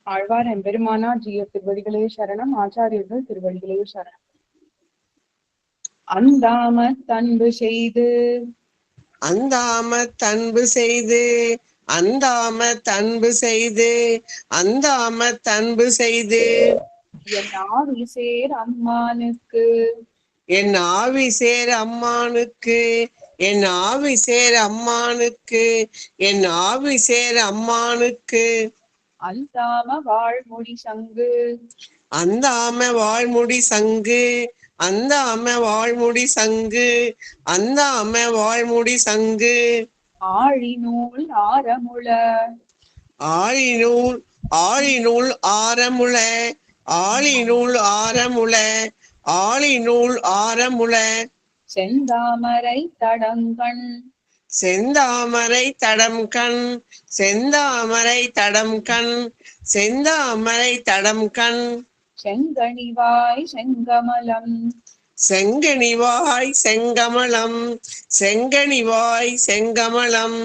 ஆழ்வார் எம்பெருமானார் ஜீயர் திருவடிகளே சரணம். ஆச்சாரியர்கள் திருவடிகளே சரணம். அந்தாமத் அன்பு செய்து அந்தாமத் அன்பு செய்து அந்தாமத் அன்பு செய்து அந்தாமத் அன்பு செய்து என் ஆவி சேர் அம்மானுக்கு என் ஆவி சேர் அம்மானுக்கு என் ஆவி சேர் அம்மானுக்கு என் ஆவி சேர் அம்மானுக்கு அந்தாம வாழ்மொழி சங்கு அந்தாம வாழ்முடி சங்கு அந்தாம வாழ்முடி சங்கு அந்தாம வாழ்முடி சங்கு ஆழிநூல் ஆரமுள ஆழிநூல் ஆழிநூல் ஆரமுள ஆழிநூல் ஆரமுள ஆழிநூல் ஆரமுள செந்தாமரை தடங்கண் செந்தாமரை தடம் கண் செந்தாமரை தடம் கண் செந்தாமரை தடம் கண் செங்கனிவாய் செங்கமலம் செங்கனிவாய் செங்கமலம் செங்கனிவாய் செங்கமலம்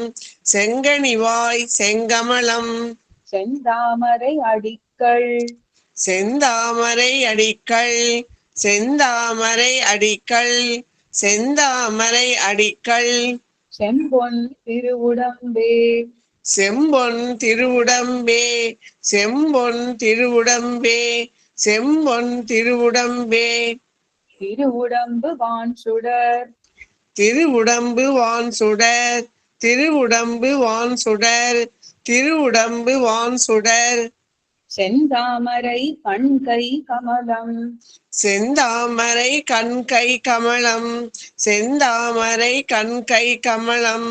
செங்கனிவாய் செங்கமலம் செந்தாமரை அடிக்கள் செந்தாமரை அடிக்கள் செந்தாமரை அடிக்கள் செந்தாமரை அடிக்கள் செம்பொன் திருவுடம்பே செம்பொன் திருவுடம்பே செம்பொன் திருவுடம்பே செம்பொன் திருவுடம்பே திருவுடம்பு வான் சுடர் திருவுடம்பு வான் சுடர் திருவுடம்பு வான் சுடர் திருவுடம்பு வான் சுடர் செந்தாமரை கண்கை கமலம் செந்தாமரை கண்கை கமலம் செந்தாமரை கண்கை கமலம்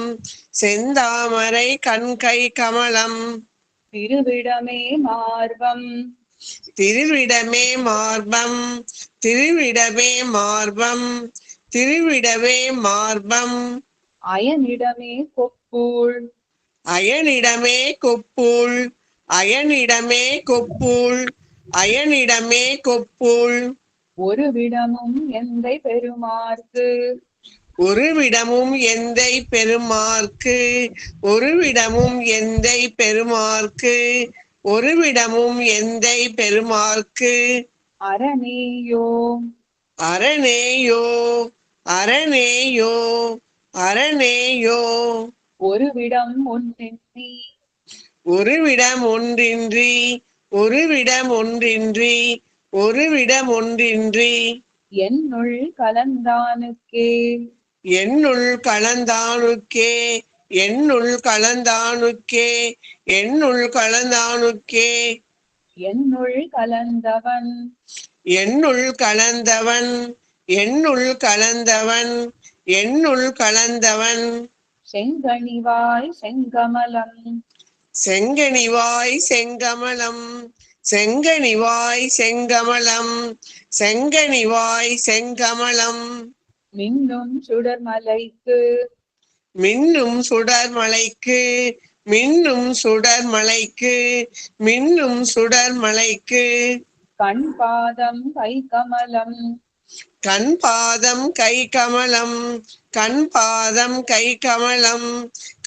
செந்தாமரை கண்கை கமலம் திருவிடமே மார்பம் திருவிடமே மார்பம் திருவிடமே மார்பம் திருவிடமே மார்பம் அயனிடமே கொப்பூள் அயனிடமே கொப்புள் அயனிடமே கொப்புள் அயனிடமே கொப்புள் ஒரு விடமும் எந்தை பெருமார்க்கு ஒருவிடமும் எந்தை பெருமார்க்கு ஒருவிடமும் எந்தை பெருமார்க்கு ஒருவிடமும் எந்தை பெருமார்க்கு அரணேயோ அரணேயோ அரணேயோ அரணேயோ ஒருவிடம் ஒன்றின்றி ஒருவிடம் ஒன்றின்றி ஒருவிடம் ஒன்றின்றி ஒருவிடம் ஒன்றின்றி என்னுள் கலந்தானுக்கே என்னுள் கலந்தானுக்கே என்னுள் கலந்தானுக்கே என்னுள் கலந்தானுக்கே என்னுள் கலந்தவன் என்னுள் கலந்தவன் என்னுள் கலந்தவன் என்னுள் கலந்தவன் செங்கனிவாய் செங்கமலம் செங்கனிவாய் செங்கமலம் செங்கனிவாய் செங்கமலம் செங்கனிவாய் செங்கமலம் மின்னும் சுடர்மலைக்கு மின்னும் சுடர்மலைக்கு மின்னும் சுடர்மலைக்கு மின்னும் சுடர்மலைக்கு கண் பாதம் கை கமலம் கண் பாதம் கை கமலம் கண் பாதம் கை கமலம்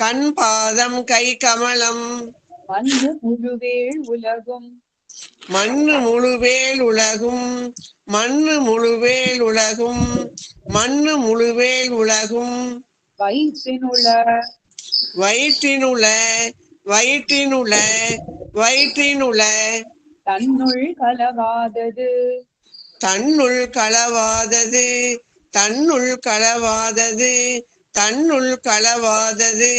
கண் பாதம் கை கமலம் மண்ணு முழுவேள் உலகும் மண்ணு முழுவேல் உலகும் மண்ணு முழுவேல் உலகும் மண்ணு முழுவேல் உலகும் வயிற்றினுள வயிற்றினுள வயிற்றினுள வயிற்றினுள தன்னுள் கலவாதது தன்னுள் களவாதது தன்னுள் களவாதது தன்னுள் களவாதது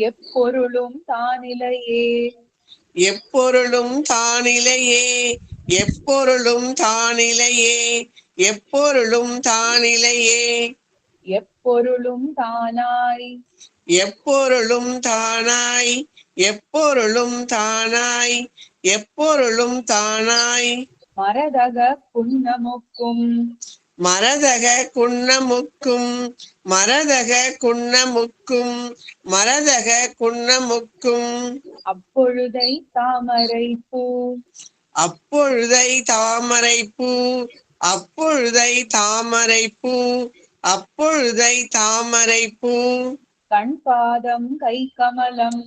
எப்பொருளும் தானிலையே எப்பொருளும் தானிலையே எப்பொருளும் தானிலையே எப்பொருளும் தானிலையே எப்பொருளும் தானாய் எப்பொருளும் தானாய் எப்பொருளும் தானாய் எப்பொருளும் தானாய் மரதக புன்னமுக்கும் மரதக குன்னமுக்கும் மரதக குன்னமுக்கும் மரதக குன்னமுக்கும் அப்பொழுதை தாமரை பூ அப்பொழுதை தாமரை பூ அப்பொழுதை தாமரை பூ அப்பொழுதை தாமரை பூ கண் பாதம் கை கமலம்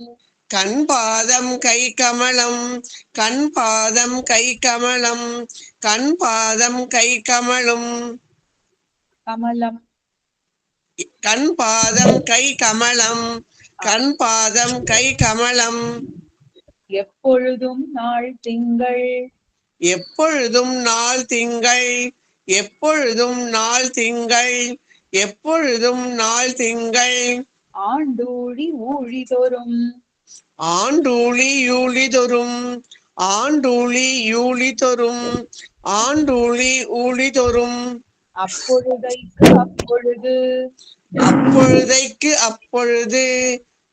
கண் பாதம் கை கமலம் கண் பாதம் கை கமலம் கண் பாதம் கை கமலும் கமலம் கண் பாதம் கை கமலம் கண் பாதம் கை கமலம் எப்பொழுதும் நாள் திங்கள் எப்பொழுதும் நாள் திங்கள் எப்பொழுதும் நாள் திங்கள் எப்பொழுதும் நாள் திங்கள் ஆண்டூழி ஊழி தோறும் ஆண்டூழி யூழி தொறும் ஆண்டூழி யூழி தொறும் ஆண்டூழி ஊழி தொறும் அப்பொழுதைக்கு அப்பொழுது அப்பொழுதைக்கு அப்பொழுது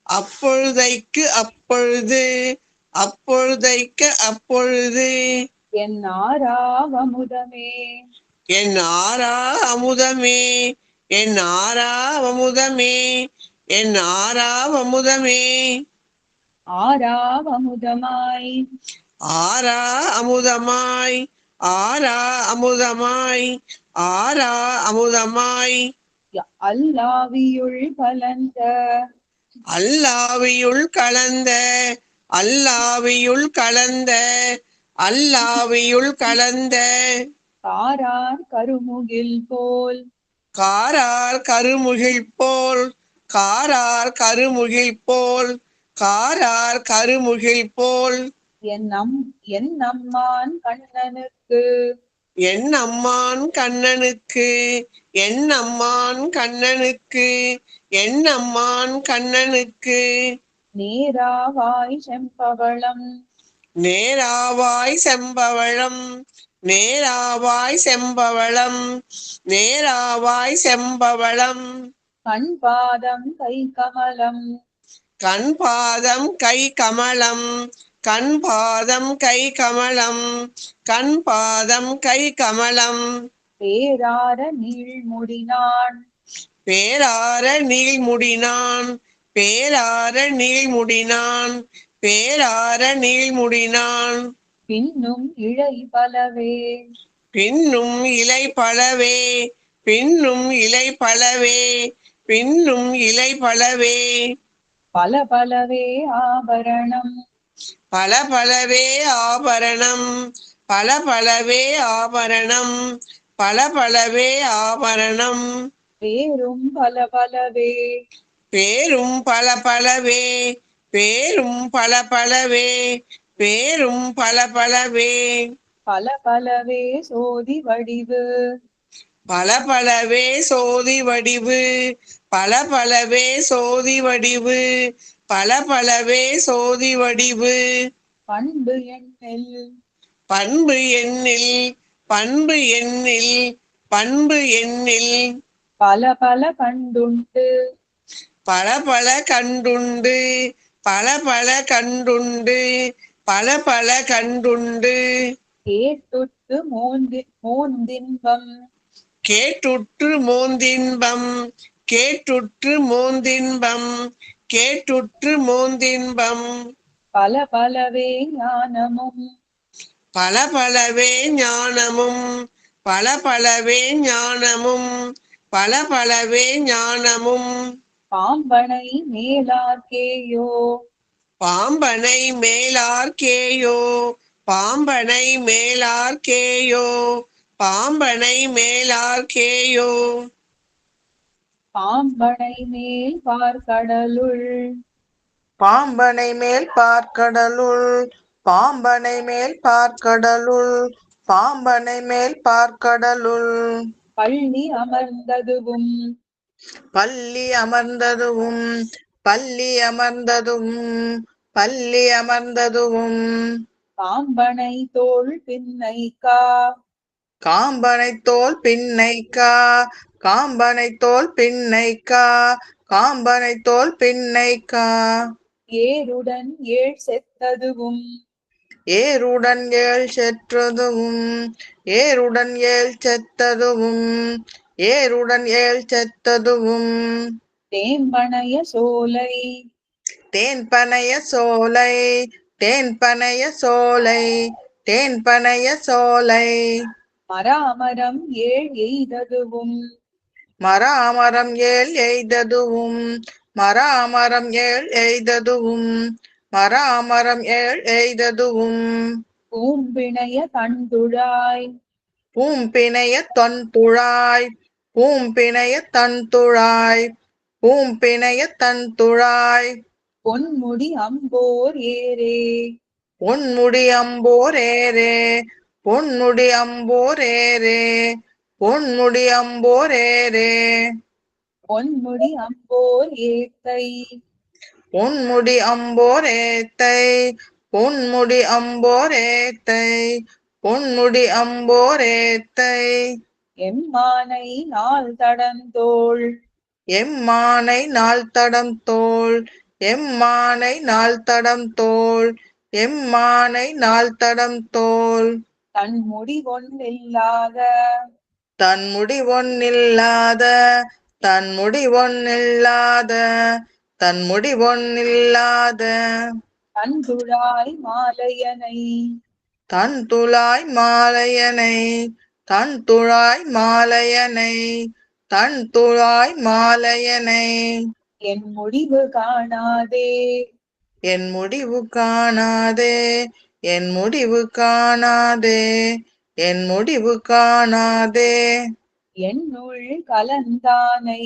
அப்பொழுதைக்கு அப்பொழுது அப்பொழுதைக்கு அப்பொழுது என் ஆறாவமுதமே என் ஆறா அமுதமே என் ஆறா அமுதமே என் ஆறா அமுதமே ஆறாவமுதமாய் ஆறா அமுதமாய் ஆறா அமுதமாய் ஆறா அமுதமாய் அல்லாவியுள் கலந்த அல்லாவியுள் கலந்த அல்லாவியுள் கலந்த அல்லாவியுள் கலந்த காரார் கருமுகில் போல் காரார் கருமுகில் போல் காரார் கருமுகில் போல் காரார் கருமுகில் போல் என் அம்மான் கண்ணனுக்கு என் அம்மான் கண்ணனுக்கு என் அம்மான் கண்ணனுக்கு என் அம்மான் கண்ணனுக்கு நேராவாய் செம்பவளம் நேராவாய் செம்பவளம் நேராவாய் செம்பவளம் நேராவாய் செம்பவளம் கண் பாதம் கை கமலம் கண் பாதம் கை கமலம் கண் பாதம் கை கமலம் கண் பாதம் கை கமலம் பேரார நீள்முடினான் பேரார நீள்முடினான் பேரார நீள்முடினான் பேரார நீள்முடினான் பின்னும் இழை பலவே பின்னும் இலை பலவே பின்னும் இலை பலவே பின்னும் இலை பலவே பல பலவே ஆபரணம் பல பலவே ஆபரணம் பல பலவே ஆபரணம் பல பலவே ஆபரணம் பேரும் பல பலவே பேரும் பல பலவே பேரும் பல பலவே பேரும் பல பலவே பல பலவே சோதி வடிவு பல பலவே சோதி வடிவு பல பலவே சோதி வடிவு பல பலவே சோதி வடிவு பண்பு எண்ணில் பண்பு எண்ணில் பண்பு எண்ணில் பண்பு எண்ணில் பல பல கண்டுண்டு பல பல கண்டுண்டு பல பல கண்டுண்டு பல பல கண்டுண்டு கேட்டுட்டு மோந்தின்பம் கேட்டுற்று மோந்தின்பம் கேட்டுற்று மோந்தின்பம் கேட்டுற்று மோந்தின்பம் பல பலவே ஞானமும் பல பலவே ஞானமும் பல பலவே ஞானமும் பல பலவே ஞானமும் பாம்பனை மேலார்க்கேயோ பாம்பனை மேலார்க்கேயோ பாம்பனை மேலார்க்கேயோ பாம்பனை மேலார்க்கேயோ பாம்பனை மேல் பார்க்கடலுள் பாம்பனை மேல் பார்க்கடலுள் பாம்பனை மேல் பார்க்கடலுள் பாம்பனை மேல் பார்க்கடலுள் பள்ளி அமர்ந்ததுவும் பள்ளி அமர்ந்ததுவும் பள்ளி அமர்ந்ததுவும் பள்ளி அமர்ந்ததுவும் பாம்பனை தோள் பின்னைக்கா காம்பனை தோல் பின்னைக்கா காம்பனை தோல் பின்னைக்கா காம்பனை தோல் பின்னைக்கா ஏருடன் ஏழ் செத்ததுவும் ஏருடன் ஏழ் செற்றதுவும் ஏருடன் ஏழ் செத்ததுவும் ஏருடன் ஏழ் செத்ததுவும் தேம்பனைய சோலை தேன்பனைய சோலை தேன்பனைய சோலை தேன்பனைய சோலை மராமரம் ஏழ் எய்ததுவும் மராமரம் ஏழ் எய்ததுவும் மராமரம் ஏழ் எய்ததுவும் மராமரம் எய்ததுவும் பூம்பிணைய தண்டுழாய் பூம்பிணைய தன்துழாய் பூம்பிணைய தன்துழாய் பூம்பிணைய தன்துழாய் பொன்முடி அம்போர் ஏரே பொன்முடி அம்போரேரே பொன்முடி அம்போரேரே பொன்முடி அம்போரேரே பொன்முடி அம்போர் ஏத்தை பொன்முடி அம்போரேத்தை பொன்முடி அம்போரேத்தை பொன்முடி அம்போரேத்தை எம்மானை நாள் தடந்தோள் எம்மானை நாள் தடம் தோள் எம்மானை நாள் தடம் தோள் எம்மானை நாள் தடம் தோள் தன் முடி ஒன்றில்லாத தன்முடி ஒன்னில்லாத தன்முடி ஒன்னில்லாத தன்முடி ஒன்னில்லாத தந்துழாய் மாலையனை தன்துழாய் மாலையனை தன்துழாய் மாலையனை தன்துழாய் மாலையனை என் முடிவு காணாதே என் முடிவு காணாதே என் முடிவு காணாதே என் முடிவு காணாதே என்னுள் கலந்தானை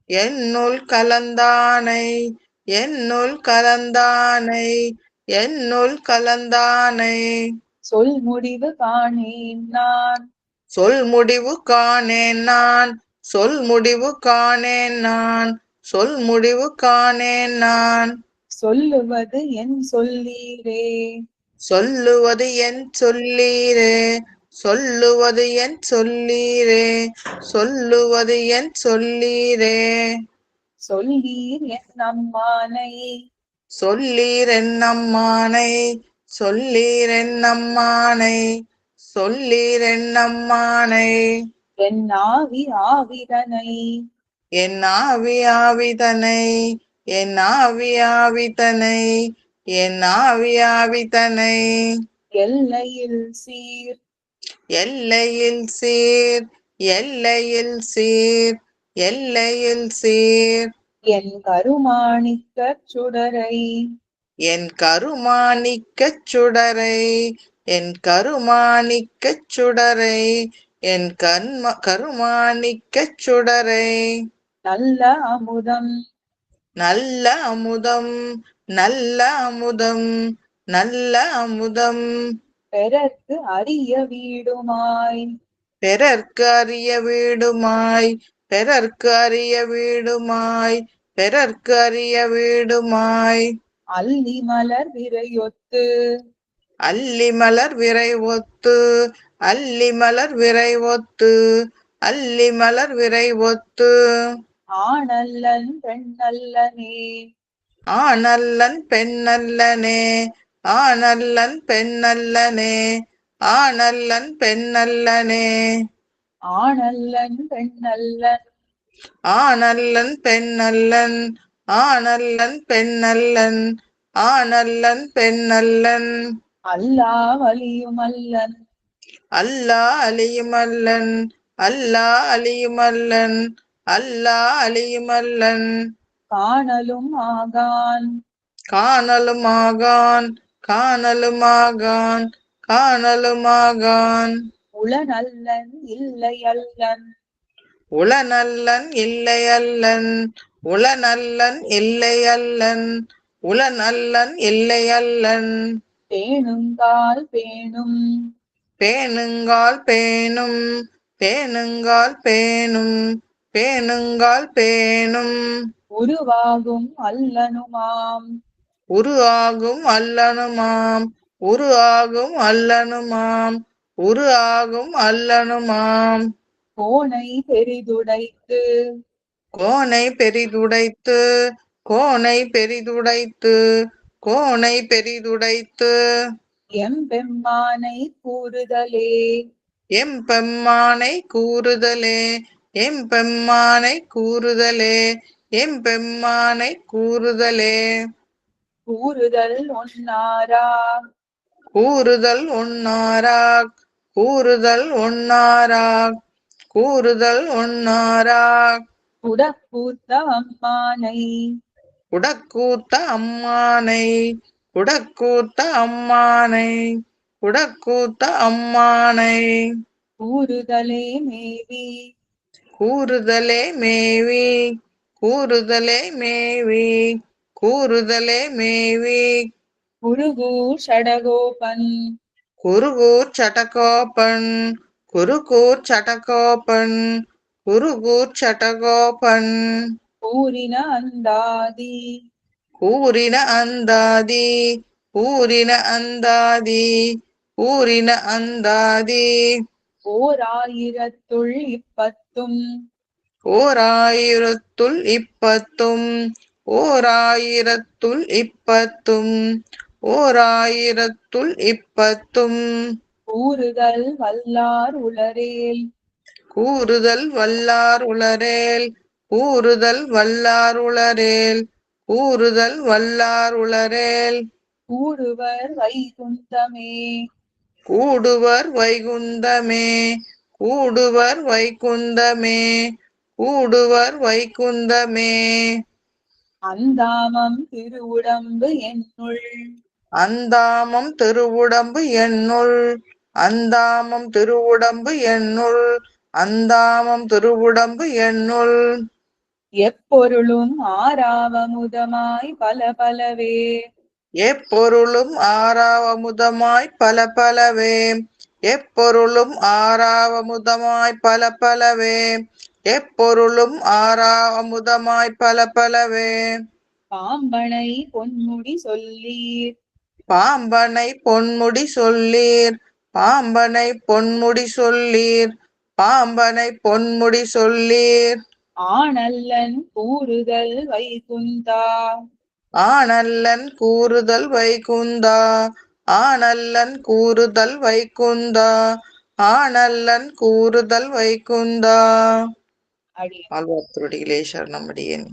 என்னுள் கலந்தானை என்னுள் கலந்தானை என்னுள் கலந்தானை சொல் முடிவு காணேன் நான் சொல் முடிவு காணேன் நான் சொல் முடிவு காணேன் நான் சொல் முடிவு காணேன் நான் சொல்லுவது என் சொல்லீரே சொல்லுவது என் சொல்லீரே சொல்லுவது என் சொல்லீரே சொல்லுவது என் சொல்லீரே சொல்லீர் என் அம்மானை சொல்லீர் என் அம்மானை சொல்லீர் என் அம்மானை சொல்லீர் என் அம்மானை என் ஆவி ஆவிதனை என் ஆவி ஆவிதனை என் ஆவி ஆவிதனை என் ஆவி ஆவிதனை எல்லையில் சீர் எல்லையில் சீர் எல்லையில் சீர் எல்லையில் சீர் என் கருமாணிக்கச் சுடரை என் கருமாணிக்கச் சுடரை என் கருமாணிக்கச் சுடரை என் கருமாணிக்கச் சுடரை நல்ல அமுதம் நல்ல அமுதம் நல்ல அமுதம் நல்ல அமுதம் பிறர்க்கு அரிய வீடுமாய் பிறர்க்கு அரிய வீடுமாய் பிறர்க்கு அரிய வீடுமாய் பிறர்க்கு அரிய வீடுமாய் அல்லி மலர் விரையொத்து அல்லி மலர் விரை ஒத்து அல்லி மலர் விரை ஒத்து அல்லி மலர் விரை ஒத்து ஆணல்லன் பெண்ணல்லனே ஆணல்லன் பெண்ணல்லனே ஆணல்லன் பெண்ணல்லனே ஆணல்லன் பெண்ணல்லனே ஆணல்லன் பெண்ணல்லன் ஆணல்லன் பெண்ணல்லன் ஆணல்லன் பெண்ணல்லன் ஆணல்லன் பெண்ணல்லன் அல்லா வலியுமல்லன் அல்லா அலியுமல்லன் அல்லா அலியுமல்லன் அல்லா அலியுமல்லன் காணலும் ஆகான் காணலுமாகான் காணலுமாகான் காணலுமாகான் உளநல்லன் இல்லையல்லன் உளநல்லன் இல்லையல்லன் உளநல்லன் இல்லையல்லன் உளநல்லன் இல்லையல்லன் பேணுங்கால் பேணும் பேணுங்கால் பேணும் பேணுங்கால் பேணும் பேணுங்கால் பேணும் உருவாகும் அல்லனுமாம் உரு ஆகும் அல்லனுமாம் உரு ஆகும் அல்லனுமாம் உரு ஆகும் அல்லனுமாம் கோனை பெரிதுடைத்து கோனை பெரிதுடைத்து கோனை பெரிதுடைத்து கோனை பெரிதுடைத்து எம்பெம்மானை கூறுதலே எம்பெம்மானை கூறுதலே எம்பெம்மானை கூறுதலே எம்பெம்மானை கூறுதலே கூறுதல் ஒன்னாரா கூறுதல் ஒன்னாராக் கூறுதல் ஒன்னாராக் கூறுதல் ஒன்னாராக் குடப்பூத்த அம்மானை குடக்கூத்த அம்மானை குடக்கூத்த அம்மானை குடக்கூத்த அம்மானை கூறுதலே மேவி கூறுதலே மேவி கூறுதலே மேவி கூறுதலே மேவி குருகூர் ஷடகோபன் குருகூர் சடகோபன் குருகூர் சடகோபன் குருகூர் சடகோபன் கூறின அந்தாதி கூறின அந்தாதி கூறின அந்தாதி கூறின அந்தாதி ஓர் ஆயிரத்துள் இப்பத்தும் ஓர் ஆயிரத்துள் இப்பத்தும் ஓர் ஆயிரத்துள் இப்பத்தும் ஓர் ஆயிரத்துள் இப்பத்தும் கூறுதல் வல்லார் உளரேல் கூறுதல் வல்லார் உளரேல் கூறுதல் வல்லார் உளரேல் கூறுதல் வல்லார் உளரேல் கூடுவர் வைகுந்தமே கூடுவர் வைகுந்தமே கூடுவர் வைகுந்தமே கூடுவர் வைகுந்தமே அந்தாமம் திருவுடம்பு என்னுள் அந்தாமம் திருவுடம்பு என்னுள் அந்தாமம் திருவுடம்பு என்னுள் அந்தாமம் திருவுடம்பு என்னுள் எப்பொருளும் ஆறாவமுதமாய் பல பலவே எப்பொருளும் ஆறாவமுதமாய் பல பலவே எப்பொருளும் ஆறாவமுதமாய் பல பலவே எப்பொருளும் ஆறாவமுதமாய் பல பலவே பாம்பனை பொன்முடி சொல்லீர் பாம்பனை பொன்முடி சொல்லீர் பாம்பனை பொன்முடி சொல்லீர் பாம்பனை பொன்முடி சொல்லீர் ஆனல்லன் கூறுதல் வைகுந்தா ஆனல்லன் கூறுதல் வைகுந்தா ஆனல்லன் கூறுதல் வைகுந்தா ஆனல்லன் கூறுதல் வைகுந்தா அடி ஆழ்வார் திருவடிகளே சரணம் அடியேன்.